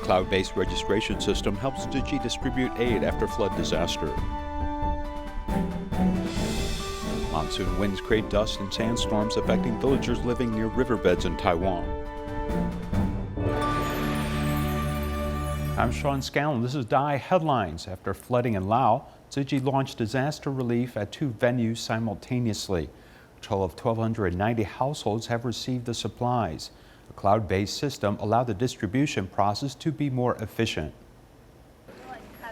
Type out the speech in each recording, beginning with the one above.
cloud-based registration system helps Tzu Chi distribute aid after flood disaster. Monsoon winds create dust and sandstorms affecting villagers living near riverbeds in Taiwan. I'm Sean Scanlon. This is DaAi Headlines. After flooding in Laos, Tzu Chi launched disaster relief at 2 venues simultaneously. A total of 1,290 households have received the supplies. A cloud-based system allowed the distribution process to be more efficient.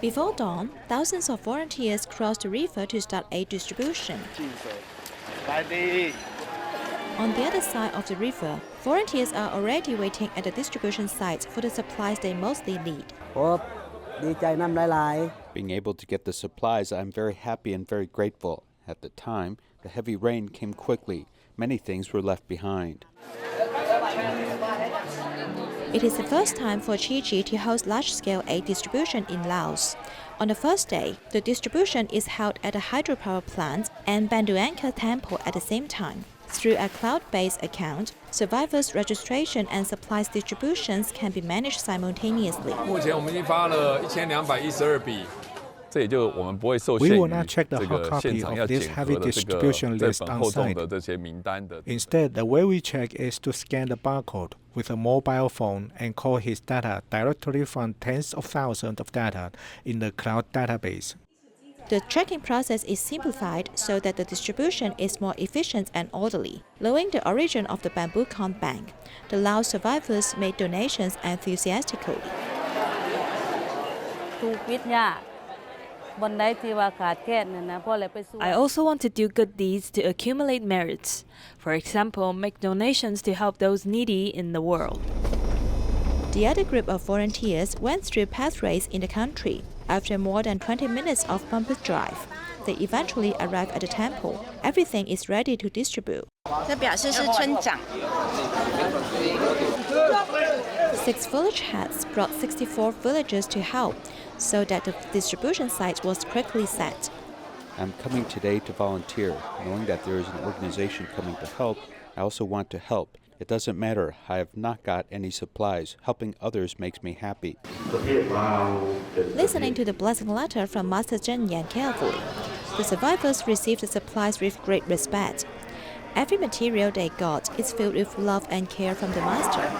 Before dawn, thousands of volunteers crossed the river to start aid distribution. On the other side of the river, volunteers are already waiting at the distribution sites for the supplies they mostly need. Being able to get the supplies, I'm very happy and very grateful. At the time, the heavy rain came quickly. Many things were left behind. It is the first time for Tzu Chi to host large-scale aid distribution in Laos. On the first day, the distribution is held at a hydropower plant and Banduangka temple at the same time. Through a cloud-based account, survivors' registration and supplies distributions can be managed simultaneously. We will not check the hard copy of this heavy distribution list on site. Instead, the way we check is to scan the barcode with a mobile phone and call his data directly from tens of thousands of data in the cloud database. The tracking process is simplified so that the distribution is more efficient and orderly. Knowing the origin of the bamboo corn bank, the Laos survivors made donations enthusiastically. I also want to do good deeds to accumulate merits. For example, make donations to help those needy in the world. The other group of volunteers went through pathways in the country. After more than 20 minutes of bumpy drive, they eventually arrive at the temple. Everything is ready to distribute. 6 village heads brought 64 villagers to help, so that the distribution site was quickly set. I'm coming today to volunteer. Knowing that there is an organization coming to help, I also want to help. It doesn't matter, I have not got any supplies. Helping others makes me happy. Listening to the blessing letter from Master Zhen Yan carefully, the survivors received the supplies with great respect. Every material they got is filled with love and care from the Master.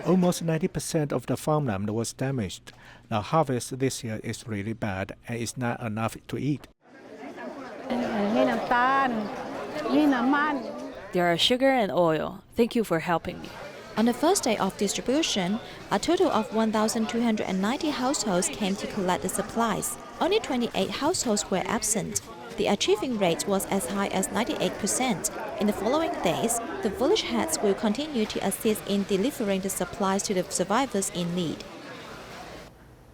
Almost 90% of the farmland was damaged. The harvest this year is really bad and is not enough to eat. There are sugar and oil. Thank you for helping me. On the first day of distribution, a total of 1,290 households came to collect the supplies. Only 28 households were absent. The achieving rate was as high as 98%. In the following days, the village heads will continue to assist in delivering the supplies to the survivors in need.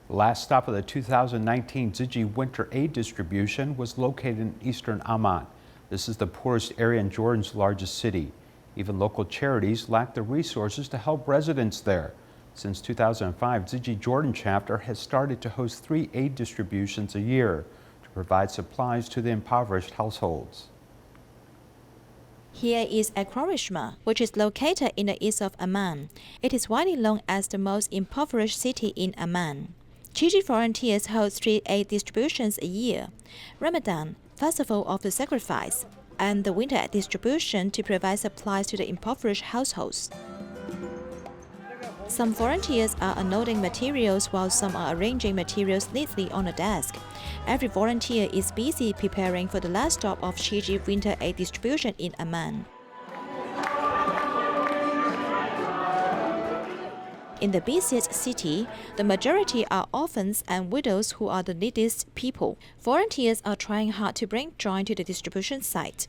The last stop of the 2019 Tzu Chi winter aid distribution was located in eastern Amman. This is the poorest area in Jordan's largest city. Even local charities lack the resources to help residents there. Since 2005, Tzu Chi Jordan chapter has started to host 3 aid distributions a year to provide supplies to the impoverished households. Here is Akrorishma, which is located in the east of Amman. It is widely known as the most impoverished city in Amman. Tzu Chi volunteers hold 3 aid distributions a year: Ramadan, Festival of the Sacrifice, and the winter aid distribution to provide supplies to the impoverished households. Some volunteers are unloading materials while some are arranging materials neatly on a desk. Every volunteer is busy preparing for the last stop of Tzu Chi winter aid distribution in Amman. In the busiest city, the majority are orphans and widows who are the neediest people. Volunteers are trying hard to bring joy to the distribution site.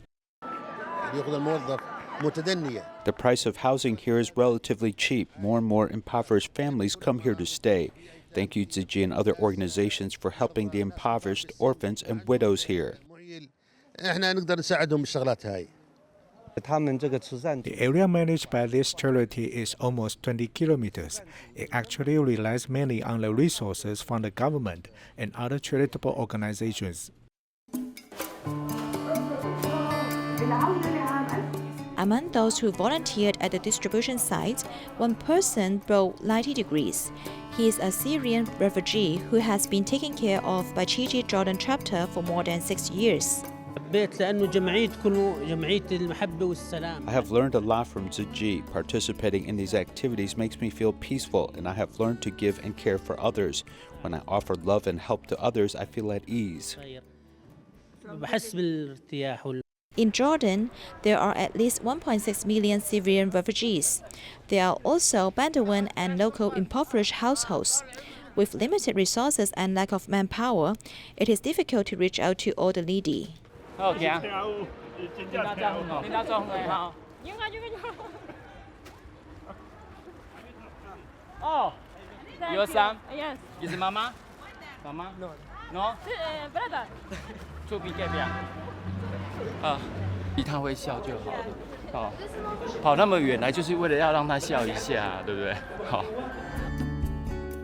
The price of housing here is relatively cheap. More and more impoverished families come here to stay. Thank you, Tzu Chi and other organizations for helping the impoverished, orphans, and widows here. The area managed by this charity is almost 20 kilometers. It actually relies mainly on the resources from the government and other charitable organizations. Among those who volunteered at the distribution site, one person brought 90 degrees. He is a Syrian refugee who has been taken care of by Tzu Chi Jordan chapter for more than 6 years. I have learned a lot from Tzu Chi. Participating in these activities makes me feel peaceful, and I have learned to give and care for others. When I offer love and help to others, I feel at ease. In Jordan, there are at least 1.6 million Syrian refugees. There are also Bedouin and local impoverished households. With limited resources and lack of manpower, it is difficult to reach out to all the needy. Oh, your son? Yes. Is Mama? Mama? No. No? Brother. 出比这边。他会笑就好了。好，跑那么远来就是为了要让他笑一下，对不对？好。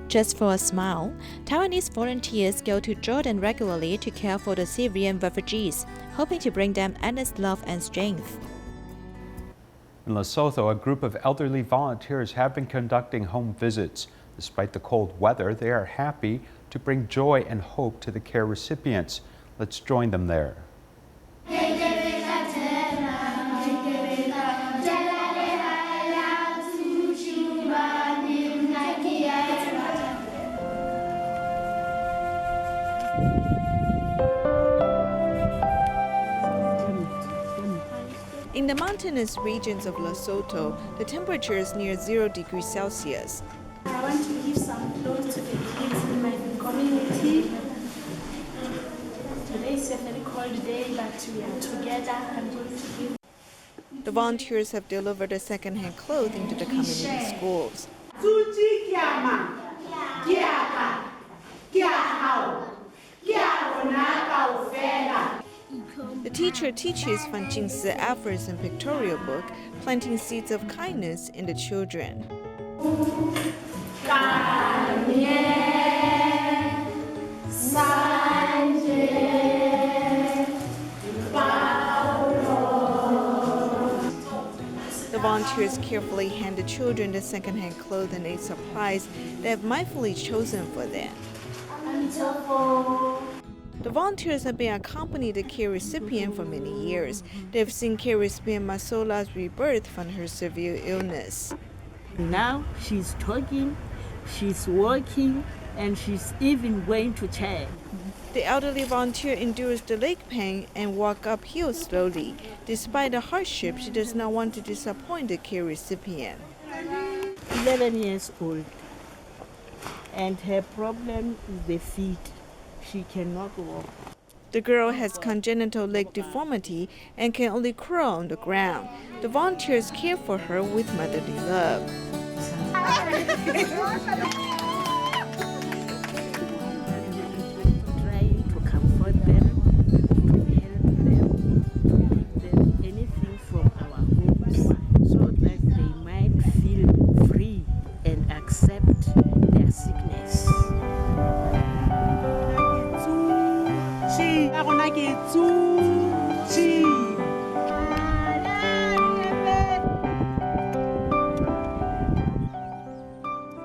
Just for a smile, Taiwanese volunteers go to Jordan regularly to care for the Syrian refugees, hoping to bring them endless love and strength. In Lesotho, a group of elderly volunteers have been conducting home visits. Despite the cold weather, they are happy to bring joy and hope to the care recipients. Let's join them there. In the mountainous regions of Lesotho, the temperature is near 0 degrees Celsius. I want to give some clothes to the kids in my community. Today is a very cold day, but we are together. I'm going to give. The volunteers have delivered second-hand clothing to the community schools. The teacher teaches Fan Jing's efforts in pictorial book, planting seeds of kindness in the children. The volunteers carefully hand the children the second-hand clothes and aid supplies they have mindfully chosen for them. The volunteers have been accompanying the care recipient for many years. They've seen care recipient Masola's rebirth from her severe illness. Now she's talking, she's walking, and she's even going to church. The elderly volunteer endures the leg pain and walks uphill slowly. Despite the hardship, she does not want to disappoint the care recipient. 11 years old, and her problem is the feet. She cannot walk. The girl has congenital leg deformity and can only crawl on the ground. The volunteers care for her with motherly love. Trying to comfort them, to help them, to give them anything from our homes so that they might feel free and accept their sickness.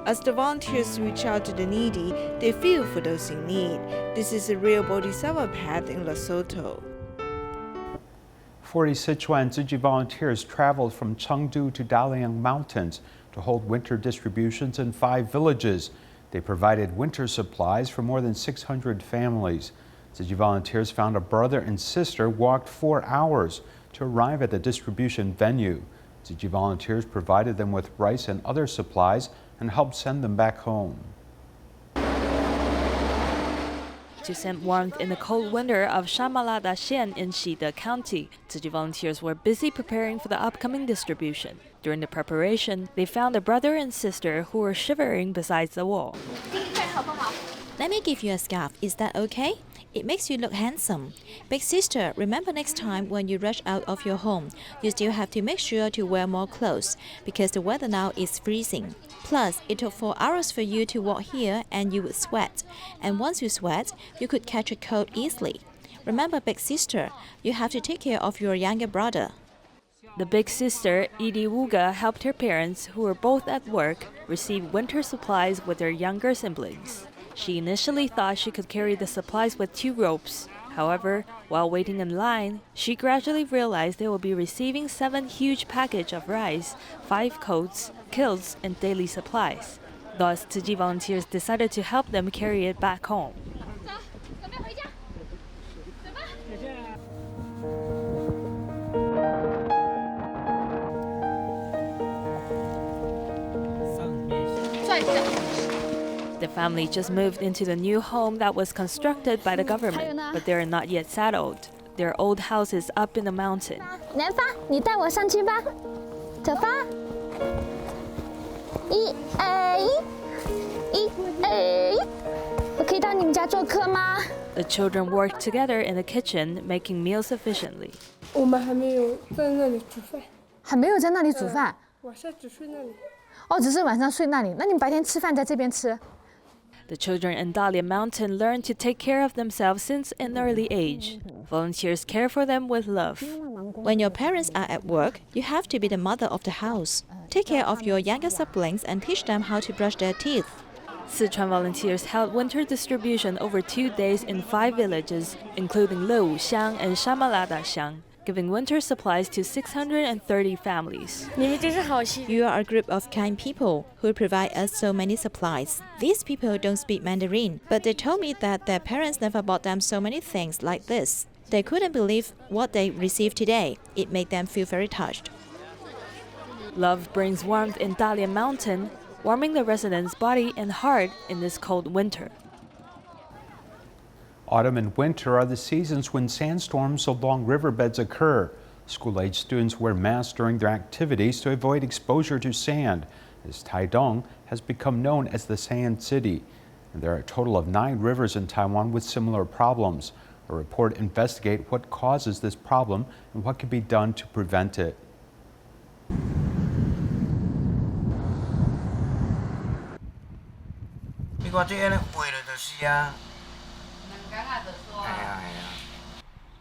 As the volunteers reach out to the needy, they feel for those in need. This is a real Bodhisattva path in Lesotho. 40 Sichuan Tzu Chi volunteers traveled from Chengdu to Dalian Mountains to hold winter distributions in 5 villages. They provided winter supplies for more than 600 families. Tzu Chi volunteers found a brother and sister walked 4 hours to arrive at the distribution venue. Tzu Chi volunteers provided them with rice and other supplies and helped send them back home. To send warmth in the cold winter of Shamalada-Xian in Shide County, Tzu Chi volunteers were busy preparing for the upcoming distribution. During the preparation, they found a brother and sister who were shivering beside the wall. Let me give you a scarf, is that okay? It makes you look handsome. Big sister, remember next time when you rush out of your home, you still have to make sure to wear more clothes because the weather now is freezing. Plus, it took 4 hours for you to walk here and you would sweat. And once you sweat, you could catch a cold easily. Remember, big sister, you have to take care of your younger brother. The big sister, Edie Wuga, helped her parents, who were both at work, receive winter supplies with their younger siblings. She initially thought she could carry the supplies with 2 ropes. However, while waiting in line, she gradually realized they will be receiving 7 huge packages of rice, 5 coats, kilts, and daily supplies. Thus, Tzu Chi volunteers decided to help them carry it back home. The family just moved into the new home that was constructed by the government, but they are not yet settled. Their old house is up in the mountain. 南方，你带我上去吧。出发。我可以到你们家做客吗？ The children worked together in the kitchen, making meals efficiently. 我们还没有在那里煮饭。还没有在那里煮饭。晚上只睡那里。哦，只是晚上睡那里。那你们白天吃饭在这边吃？ The children in Dalian Mountain learned to take care of themselves since an early age. Volunteers care for them with love. When your parents are at work, you have to be the mother of the house. Take care of your younger siblings and teach them how to brush their teeth. Sichuan volunteers held winter distribution over 2 days in 5 villages, including Lewuxiang and Shamaladaxiang, giving winter supplies to 630 families. You are a group of kind people who provide us so many supplies. These people don't speak Mandarin, but they told me that their parents never bought them so many things like this. They couldn't believe what they received today. It made them feel very touched. Love brings warmth in Dalian Mountain, warming the residents' body and heart in this cold winter. Autumn and winter are the seasons when sandstorms along riverbeds occur. School-age students wear masks during their activities to avoid exposure to sand, as Taidong has become known as the Sand City. And there are a total of 9 rivers in Taiwan with similar problems. A report investigates what causes this problem and what can be done to prevent it.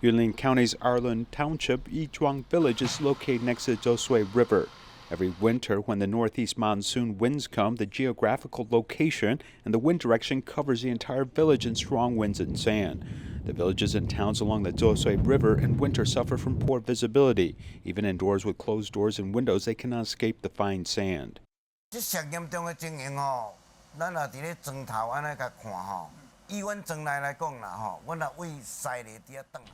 Yunlin County's Arlun Township, Yizhuang Village is located next to the Tzu Chi River. Every winter, when the northeast monsoon winds come, the geographical location and the wind direction covers the entire village in strong winds and sand. The villages and towns along the Tzu Chi River in winter suffer from poor visibility. Even indoors with closed doors and windows, they cannot escape the fine sand.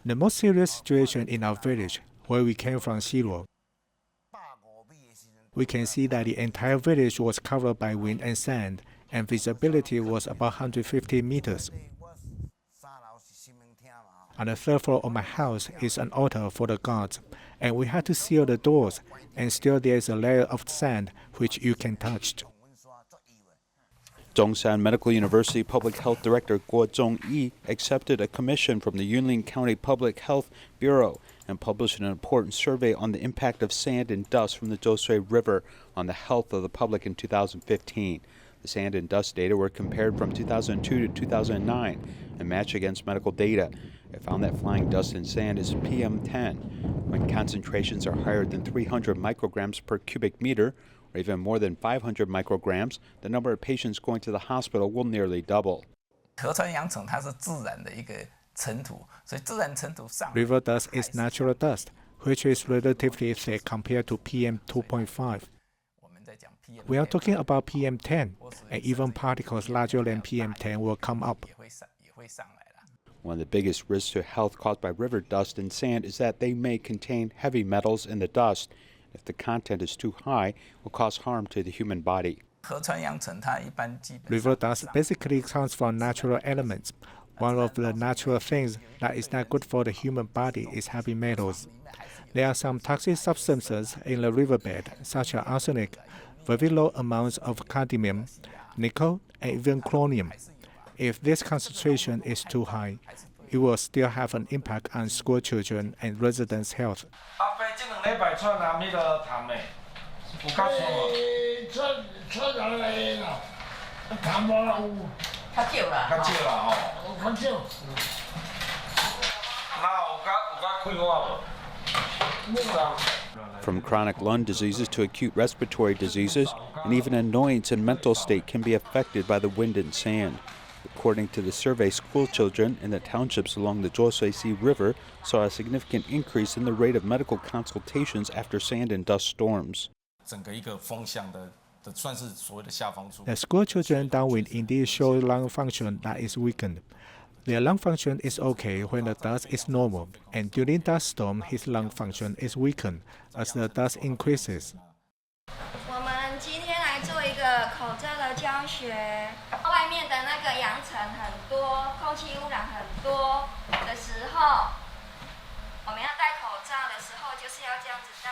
The most serious situation in our village, where we came from Xilo, we can see that the entire village was covered by wind and sand, and visibility was about 150 meters. On the 3rd floor of my house is an altar for the gods, and we had to seal the doors, and still there is a layer of sand which you can touch. Zhongshan Medical University Public Health Director Guo Zhongyi accepted a commission from the Yunlin County Public Health Bureau and published an important survey on the impact of sand and dust from the Tzu Chi River on the health of the public in 2015. The sand and dust data were compared from 2002 to 2009 and matched against medical data. It found that flying dust and sand is PM10. When concentrations are higher than 300 micrograms per cubic meter, or even more than 500 micrograms, the number of patients going to the hospital will nearly double. River dust is natural dust, which is relatively thick compared to PM 2.5. We are talking about PM10, and even particles larger than PM10 will come up. One of the biggest risks to health caused by river dust and sand is that they may contain heavy metals in the dust. If the content is too high, it will cause harm to the human body. River dust basically comes from natural elements. One of the natural things that is not good for the human body is heavy metals. There are some toxic substances in the riverbed, such as arsenic, very low amounts of cadmium, nickel, and even chromium. If this concentration is too high, it will still have an impact on school children and residents' health. From chronic lung diseases to acute respiratory diseases, and even annoyance and mental state can be affected by the wind and sand. According to the survey, school children in the townships along the Tzu Chi River saw a significant increase in the rate of medical consultations after sand and dust storms. The school children downwind indeed show lung function that is weakened. Their lung function is okay when the dust is normal, and during dust storm, his lung function is weakened as the dust increases. 我们今天来做一个口罩的教学。外面的那个扬尘很多，空气污染很多的时候，我们要戴口罩的时候，就是要这样子戴。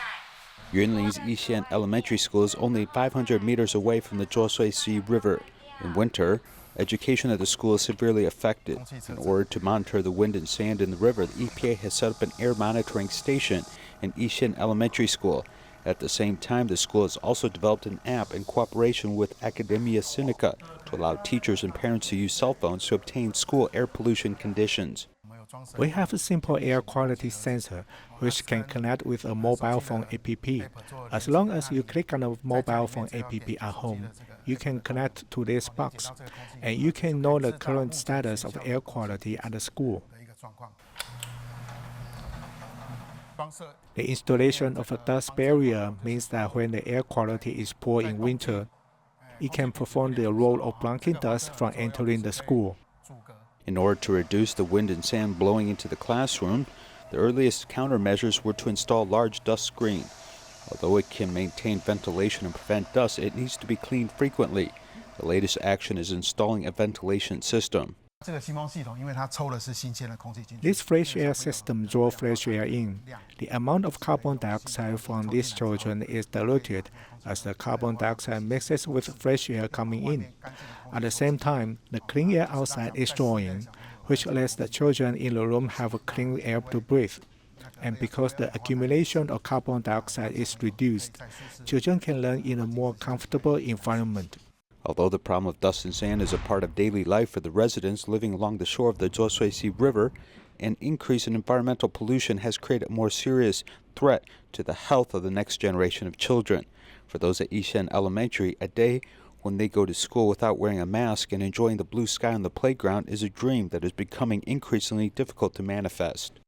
Yunlin's Yishan Elementary School is only 500 meters away from the Tzu Chi River. In winter, education at the school is severely affected. In order to monitor the wind and sand in the river, the EPA has set up an air monitoring station in Yishan Elementary School. At the same time, the school has also developed an app in cooperation with Academia Sinica to allow teachers and parents to use cell phones to obtain school air pollution conditions. We have a simple air quality sensor which can connect with a mobile phone app. As long as you click on a mobile phone app at home, you can connect to this box, and you can know the current status of air quality at the school. The installation of a dust barrier means that when the air quality is poor in winter, it can perform the role of blocking dust from entering the school. In order to reduce the wind and sand blowing into the classroom, the earliest countermeasures were to install a large dust screen. Although it can maintain ventilation and prevent dust, it needs to be cleaned frequently. The latest action is installing a ventilation system. This fresh air system draws fresh air in. The amount of carbon dioxide from these children is diluted as the carbon dioxide mixes with fresh air coming in. At the same time, the clean air outside is drawing, which lets the children in the room have clean air to breathe. And because the accumulation of carbon dioxide is reduced, children can learn in a more comfortable environment. Although the problem of dust and sand is a part of daily life for the residents living along the shore of the Tzu Chi River, an increase in environmental pollution has created a more serious threat to the health of the next generation of children. For those at Yishan Elementary, a day when they go to school without wearing a mask and enjoying the blue sky on the playground is a dream that is becoming increasingly difficult to manifest.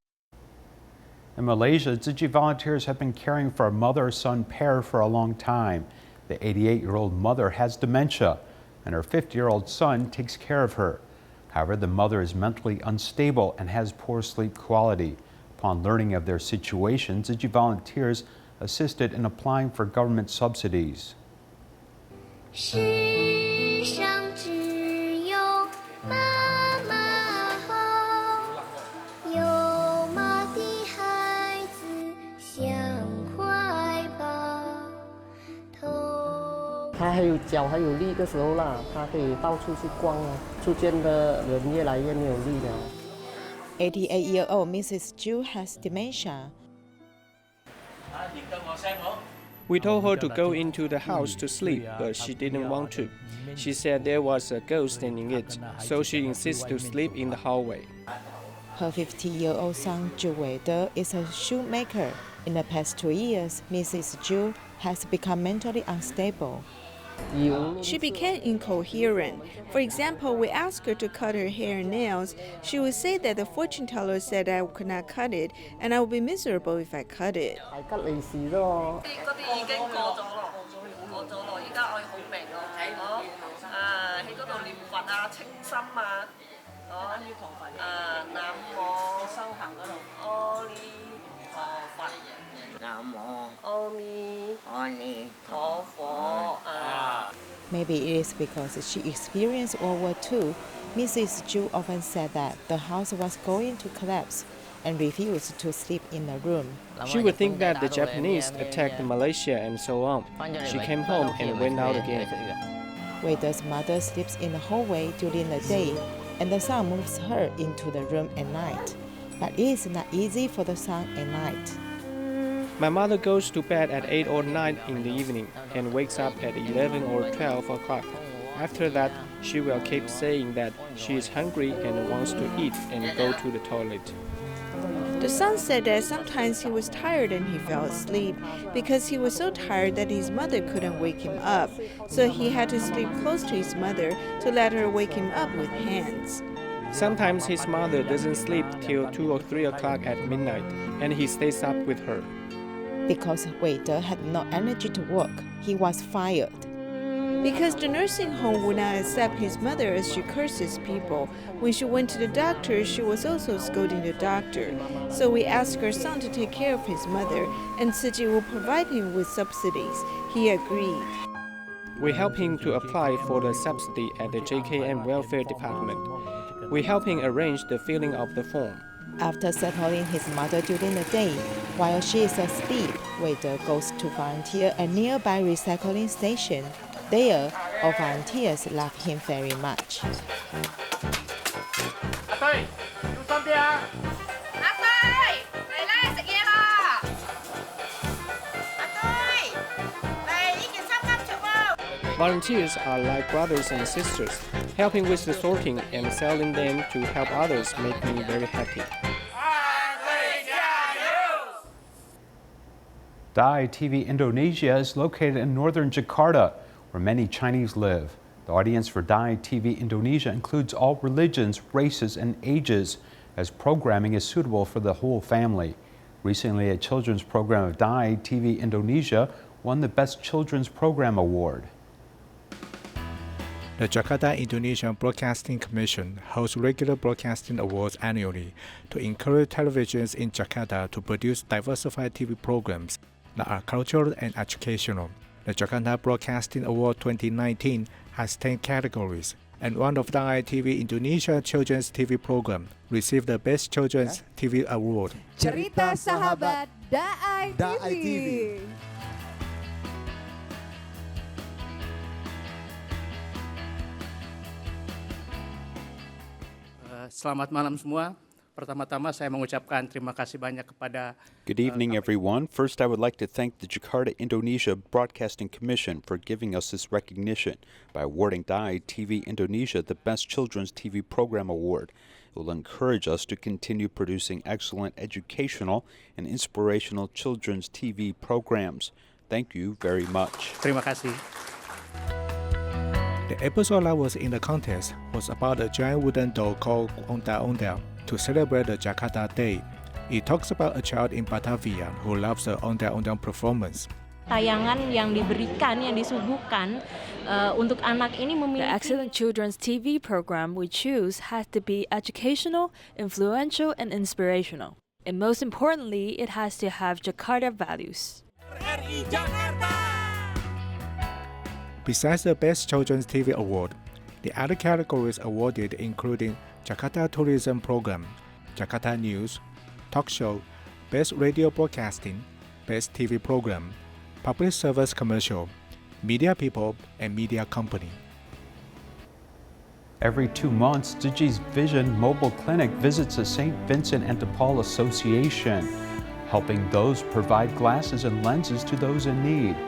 In Malaysia, Tzu Chi volunteers have been caring for a mother-son pair for a long time. The 88-year-old mother has dementia, and her 50-year-old son takes care of her. However, the mother is mentally unstable and has poor sleep quality. Upon learning of their situation, Tzu Chi volunteers assisted in applying for government subsidies. "88-year-old Mrs. Zhu has dementia. We told her to go into the house to sleep, but she didn't want to. She said there was a ghost in it, so she insists to sleep in the hallway." Her 50-year-old son Zhu Weide is a shoemaker. In the past 2 years, Mrs. Zhu has become mentally unstable. She became incoherent. For example, we asked her to cut her hair and nails. She would say that the fortune teller said I could not cut it, and I would be miserable if I cut it. Maybe it is because she experienced World War II. Mrs. Zhu often said that the house was going to collapse and refused to sleep in the room. She would think that the Japanese attacked Malaysia and so on. She came home and went out again. Weide's mother sleeps in the hallway during the day, and the son moves her into the room at night. But it is not easy for the son at night. My mother goes to bed at 8 or 9 in the evening and wakes up at 11 or 12 o'clock. After that, she will keep saying that she is hungry and wants to eat and go to the toilet. The son said that sometimes he was tired and he fell asleep because he was so tired that his mother couldn't wake him up, so he had to sleep close to his mother to let her wake him up with hands. Sometimes his mother doesn't sleep till 2 or 3 o'clock at midnight, and he stays up with her. Because waiter had no energy to work, he was fired. Because the nursing home would not accept his mother as she curses people. When she went to the doctor, she was also scolding the doctor. So we asked her son to take care of his mother, and Tzu Chi will provide him with subsidies. He agreed. We help him to apply for the subsidy at the JKM Welfare Department. We help him arrange the filling of the form. After settling his mother during the day, while she is asleep, waiter goes to volunteer at a nearby recycling station. There, all volunteers love him very much. Volunteers are like brothers and sisters. Helping with the sorting and selling them to help others make me very happy. DaAi TV Indonesia is located in northern Jakarta, where many Chinese live. The audience for DaAi TV Indonesia includes all religions, races, and ages, as programming is suitable for the whole family. Recently, a children's program of DaAi TV Indonesia won the Best Children's Program Award. The Jakarta Indonesian Broadcasting Commission holds regular broadcasting awards annually to encourage televisions in Jakarta to produce diversified TV programs that are cultural and educational. The Jakarta Broadcasting Award 2019 has 10 categories, and one of DaAi TV Indonesia Children's TV program received the Best Children's TV Award. Cerita Sahabat DaAi TV. Selamat malam semua. Pertama-tama saya mengucapkan terima kasih banyak kepada Good evening, everyone. First, I would like to thank the Jakarta Indonesia Broadcasting Commission for giving us this recognition by awarding DaAi TV Indonesia the Best Children's TV Program Award. It will encourage us to continue producing excellent educational and inspirational children's TV programs. Thank you very much. Terima kasih. The episode that was in the contest was about a giant wooden doll called Ondel-Ondel to celebrate the Jakarta Day. It talks about a child in Batavia who loves the Ondel-Ondel performance. Tayangan yang diberikan, yang disuguhkan untuk anak ini memiliki. The excellent children's TV program we choose has to be educational, influential, and inspirational. And most importantly, it has to have Jakarta values. Besides the Best Children's TV Award, the other categories awarded including Jakarta Tourism Program, Jakarta News, Talk Show, Best Radio Broadcasting, Best TV Program, Public Service Commercial, Media People, and Media Company. Every 2 months, Tzu Chi's Vision Mobile Clinic visits the St. Vincent and de Paul Association, helping those provide glasses and lenses to those in need.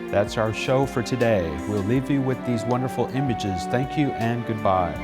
That's our show for today. We'll leave you with these wonderful images. Thank you and goodbye.